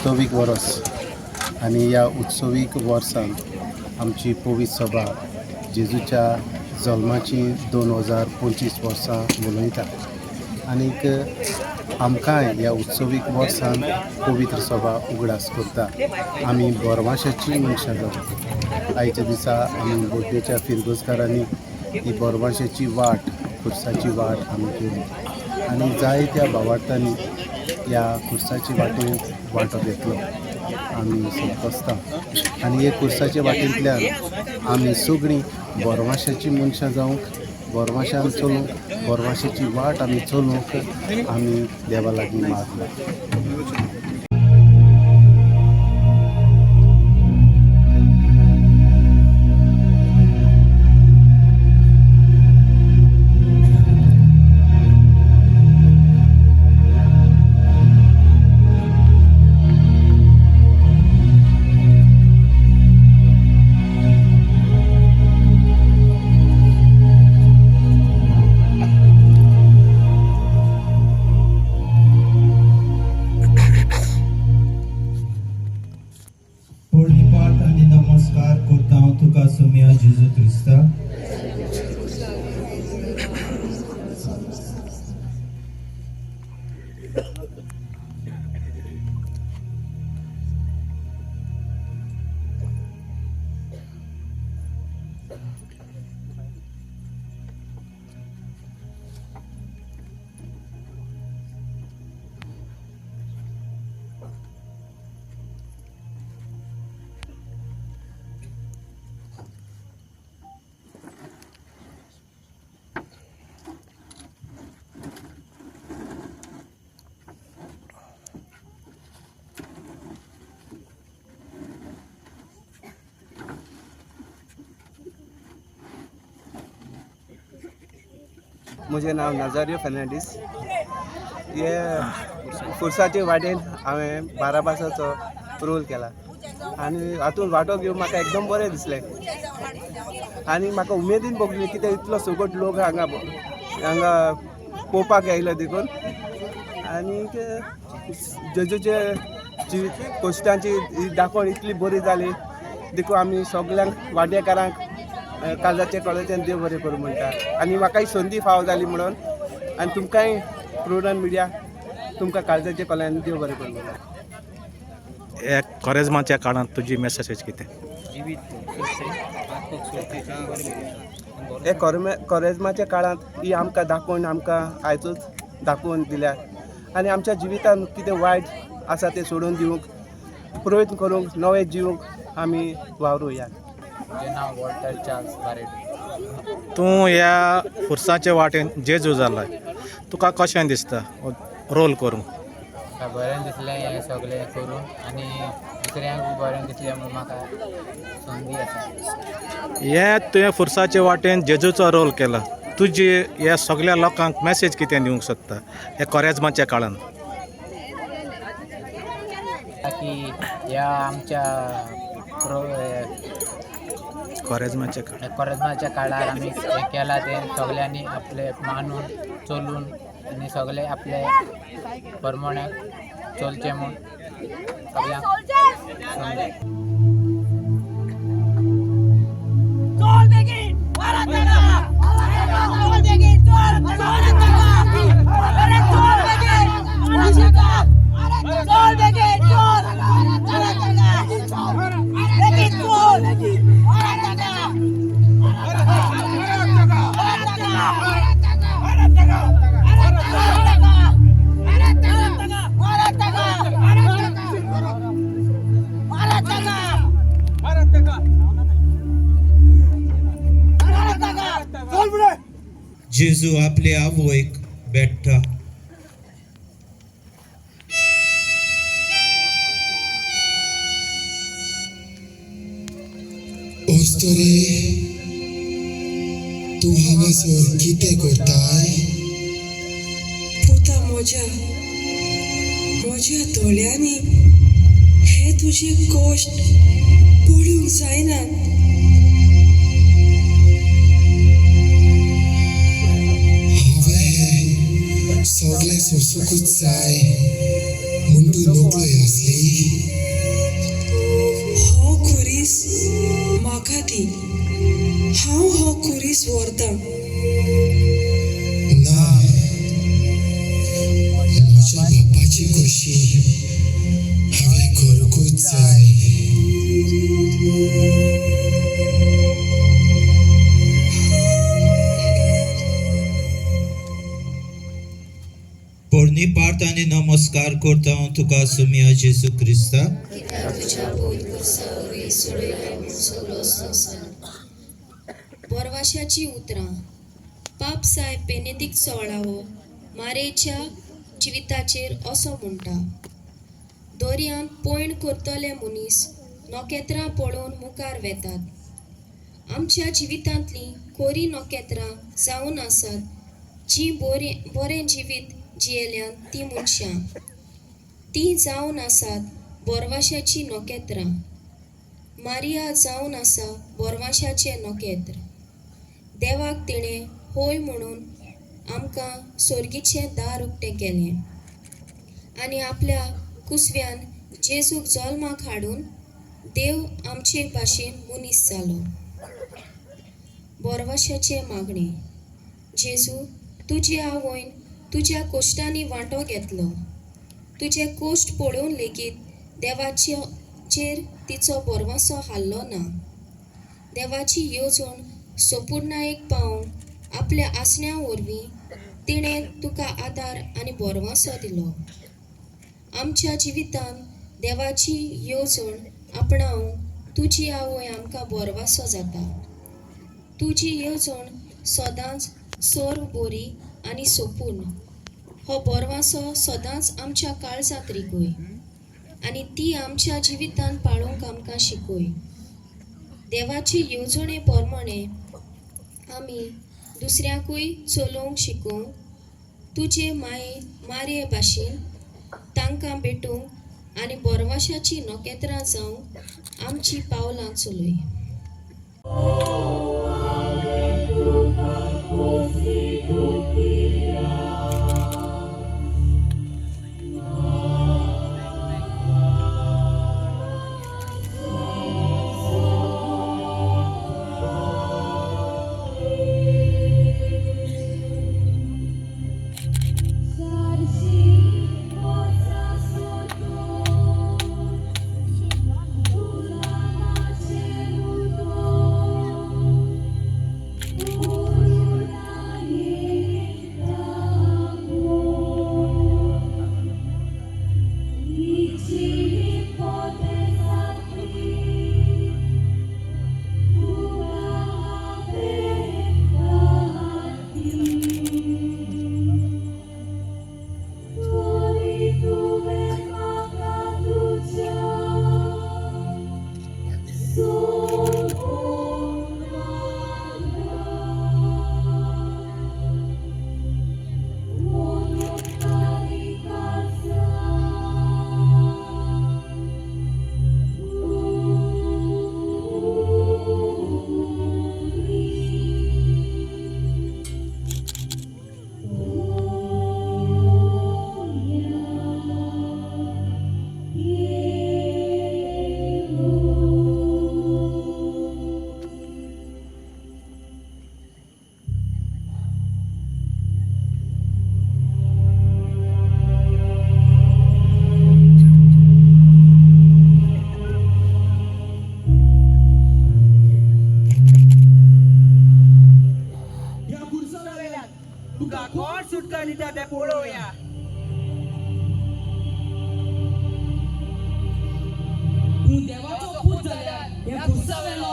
उत्सवीक वर्स आणि या उत्सवीक वर्सान आमची पवित्र सभा जेजूच्या जल्माची 2025 वर्सां मनयता आनीक आमकांय या उत्सवीक वर्सान पवित्र सभा उगडास करता. आमी बोरमाशाची मनशां जावन आयच्या दिसा आमी बोड्डेच्या फिरगोजकारांनी ही बोरमाशाची वाट खुर्साची वाट आमी केली आनी जायत्या भावार्थांनी ह्या खुर्साची वाटेन वांटो घेतलो. आमी सोंपसता आनी हे खुर्साच्या वाटेंतल्यान आमी सगळीं बोरमाशाची मनशां जावंक बोरमाशान चलूंक बोरमाशाची वाट आमी चलूंक आमी देवा लागीं मागला. पाठ आणि नमस्कार करता हांव तुका सोम्या जेजू क्रिस्ता. म्हजें नांव नाजारियो फर्नांडीस. हे खुर्साचे वाटेन हांवें बाराबासाचो रोल केला आनी हातूंत वांटो घेवन म्हाका एकदम बरें दिसलें आनी म्हाका उमेदीन भोगली कित्याक इतलो सगळो लोक हांगा पळोवपाक येयलो देखून. आनीक जेजूचे कश्टांची दाखोवन इतली बरी जाली देखून आमी सगळ्यांक वाड्येकारांक काळजाचे कळेच्यान देव बरें करूं म्हणटा. आनी म्हाकाय संदी फावो जाली म्हणून आनी तुमकांय प्रुडंट मिडिया तुमकां काळजाचे कळ्यान देव बरें करूं म्हणटा. हे कॉरेजमाच्या काळांत तुजी मॅसेज कितें? हे कॉरेजमाच्या काळांत ही आमकां दाखोवन आमकां आयजूच दाखोवन दिल्या आनी आमच्या जिवितांत कितें वायट आसा तें सोडून दिवंक प्रयत्न करूंक नवें जिवंक आमी वावरुया. म्हजें नांव वॉल्टर चार्ल्स बारेड. तूं ह्या खुर्साच्या वाटेन जेजू जालाय, तुका कशें दिसता रोल करूंक? म्हाका बरें दिसलें हें सगळें करून आनी दुसऱ्यांक बरें दिसलें म्हणून म्हाका संदी आसा. हे तुवें खुर्साच्या वाटेन जेजूचो रोल केला, तुजी ह्या सगळ्या लोकांक मॅसेज कितें दिवंक सोदता ह्या कॉरेजमाच्या काळांत? की ह्या आमच्या कॉरेजमाच्या काळार आमी हें केलां तें सगळ्यांनी आपले मानून चलून आनी सगळे आपले प्रमाणे चलचें म्हूण सगळ्यांक संदी. जेजू आपले आवयक भेटता. ओस्तोरे, तूं हांगासर कितें करताय? पुता म्हज्या दोळ्यांनी हे तुजे कश्ट पळोवंक जायनात. हांवें सगळें सोंसूंकूच जाय कोण तू नोकलोय असली हो खुरीस म्हाका दी हांव हो खुरीस व्हरतां ना म्हज्या बापाची खोशी हांवें घरकूच जाय पोरणी पार्थ आनी नमस्कार करता हांव तुका सुमिया जेजू क्रिस्ता बोरवाशाची उतरां पाप साय बेनेदिक्ट 16 मारेच्या जिविताचेर असो म्हणटा दोर्यांत पयण करतले मनीस नोकेत्रां पळोवन मुखार वेतात आमच्या जिवितांतलीं कोरी नोकेत्रां जावन आसात जीं बरें जिवीत जियेल्यान तीं मनशां तीं जावन आसात बोरवाशाची नोकेत्रां मारिया जावन आसा बोरवाशाचें नोकेत्र देवाक तिणें होय म्हणून आमकां सोर्गीचें दार उक्तें केलें आनी आपल्या कुसव्यान जेजूक जल्माक हाडून देव आमचे भाशेन मनीस जालो बोरवाशाचें मागणें जेजू तुजे आवयन तुज्या कोश्टांनी वांटो घेतलो तुजे कोश्ट पळोवन लेगीत देवाचेर तिचो बोरवासो हाल्लो ना देवाची येवजण सोपुर्णायेक पावोवंक आपल्या आसण्या वरवीं तिणें तुका आदार आनी बोरवासो दिलो आमच्या जिवितांत देवाची येवजण आपणावंक तुजी आवय आमकां बोरवासो जाता तुजी येवजण सदांच सोर बोरी आनी सोपून हो बोरवासो सदांच आमच्या काळजांत रिगोय आनी ती आमच्या जिवितांत पाळोवंक आमकां शिकय देवाची येवजणे प्रमाणे आमी दुसऱ्यांकूय चलोवंक शिकोवंक तुजे मारे भाशेन तांकां भेटूंक आनी बोरवाशाची नोकेत्रां जावंक आमची पावलां चलय तुका कोण सुटका दिता तें पळोवया तूं देवाचो पूत जाल्यार ह्या खुर्सा वेलो